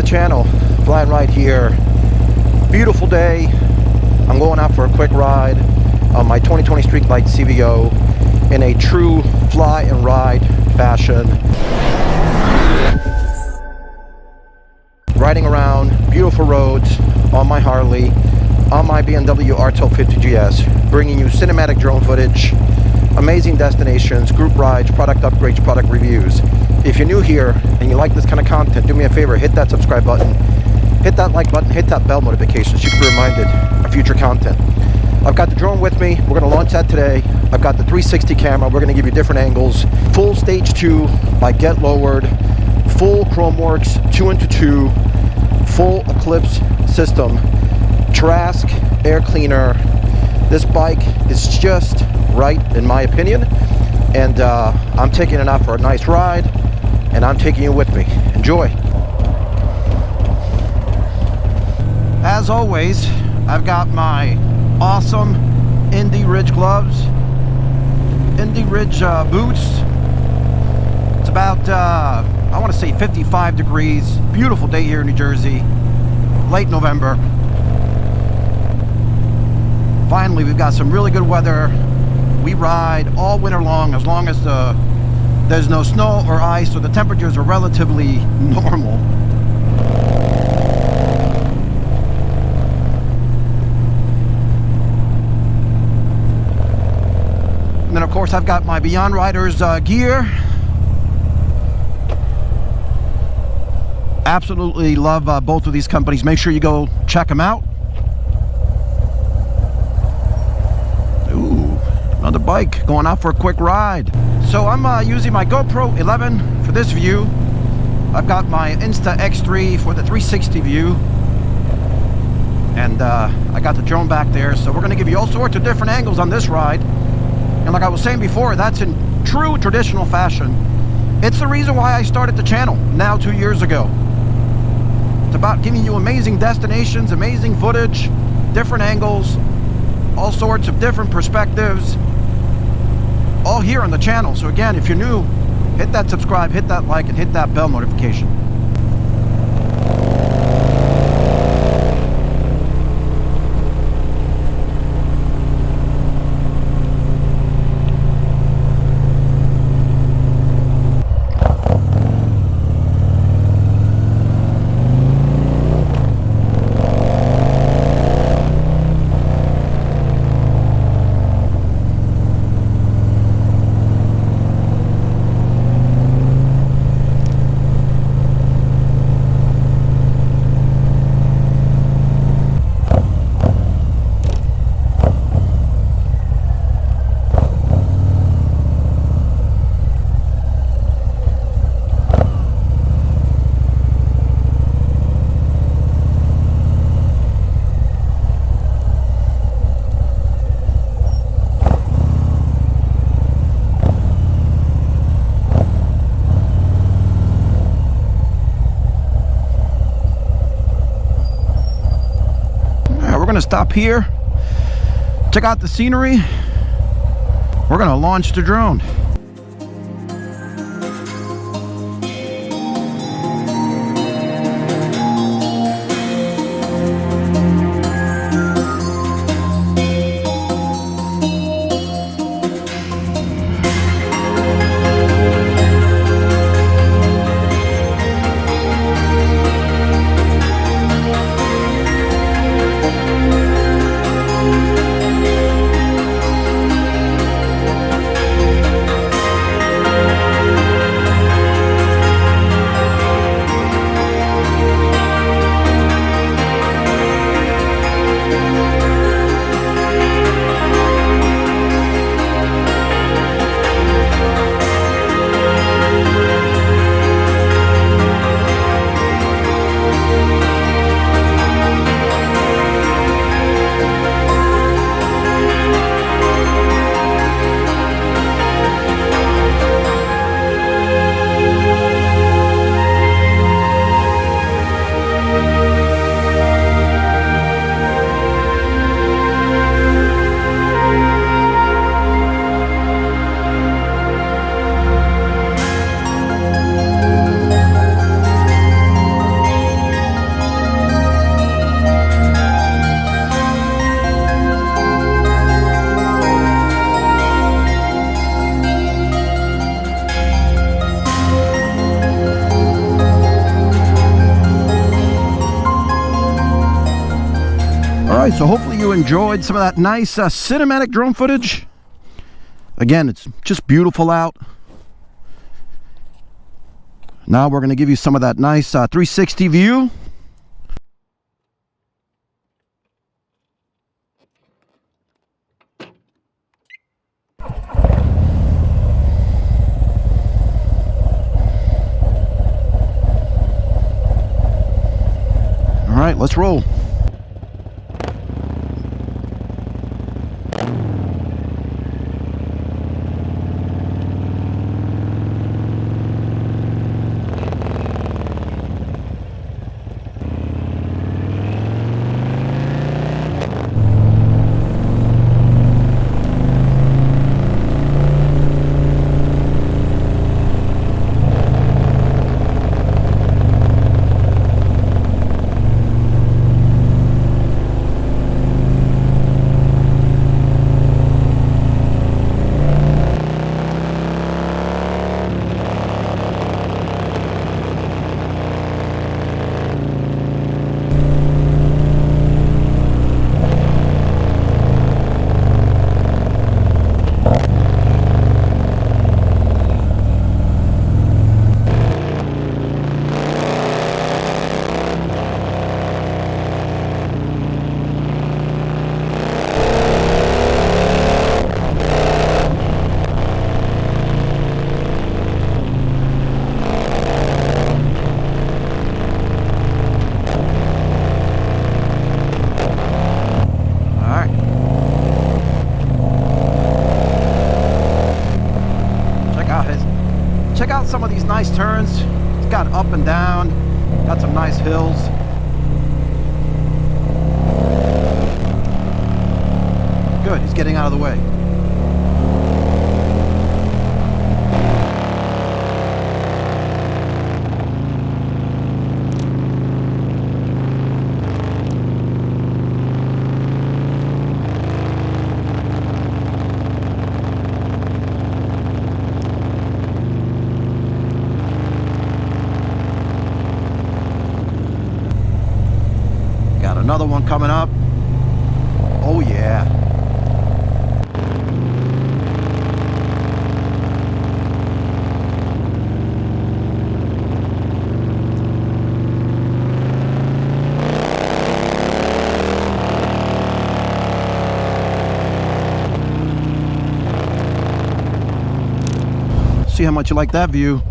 channel. Fly and Ride here. Beautiful day. I'm going out for a quick ride on my 2020 Street Light CVO in a true fly and ride fashion. Riding around beautiful roads on my Harley, on my BMW R1250 GS, bringing you cinematic drone footage, amazing destinations, group rides, product upgrades, product reviews. If you're new here and you like this kind of content, do me a favor, hit that subscribe button, hit that like button, hit that bell notification so you can be reminded of future content. I've got the drone with me. We're going to launch that today. I've got the 360 camera. We're going to give you different angles. Full stage 2 by Get Lowered, full Chromeworks 2x2, full Eclipse system, Trask air cleaner. This bike is just right in my opinion, and I'm taking it out for a nice ride, and I'm taking you with me. Enjoy. As always, I've got my awesome Indy Ridge gloves, Indy Ridge boots. It's about I want to say 55 degrees. Beautiful day here in New Jersey, late November. Finally, we've got some really good weather. We ride all winter long as there's no snow or ice, so the temperatures are relatively normal. And then of course I've got my Beyond Riders gear. Absolutely love both of these companies. Make sure you go check them out. Another bike, going out for a quick ride. So I'm using my GoPro 11 for this view. I've got my Insta X3 for the 360 view. And I got the drone back there. So we're gonna give you all sorts of different angles on this ride. And like I was saying before, that's in true traditional fashion. It's the reason why I started the channel now 2 years ago. It's about giving you amazing destinations, amazing footage, different angles, all sorts of different perspectives, all here on the channel. So again, if you're new, hit that subscribe, hit that like, and hit that bell notification. We're gonna stop here, check out the scenery. We're gonna launch the drone. So hopefully you enjoyed some of that nice cinematic drone footage. Again, it's just beautiful out. Now we're going to give you some of that nice 360 view. All right, let's roll. Check out some of these nice turns. It's got up and down, got some nice hills. Good, he's getting out of the way. Another one coming up. Oh yeah. See how much you like that view.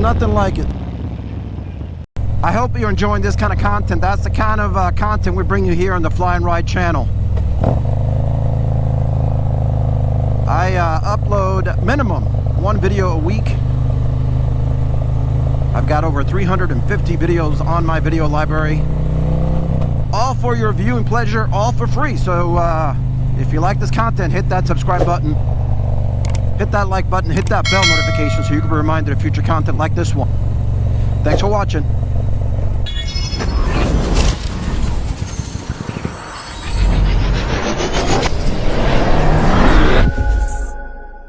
nothing like it. I hope you're enjoying this kind of content. That's the kind of content we bring you here on the Fly and Ride channel. I upload minimum 1 video a week. I've got over 350 videos on my video library. All for your viewing pleasure, all for free. So if you like this content, hit that subscribe button, hit that like button, hit that bell notification so you can be reminded of future content like this one. Thanks for watching.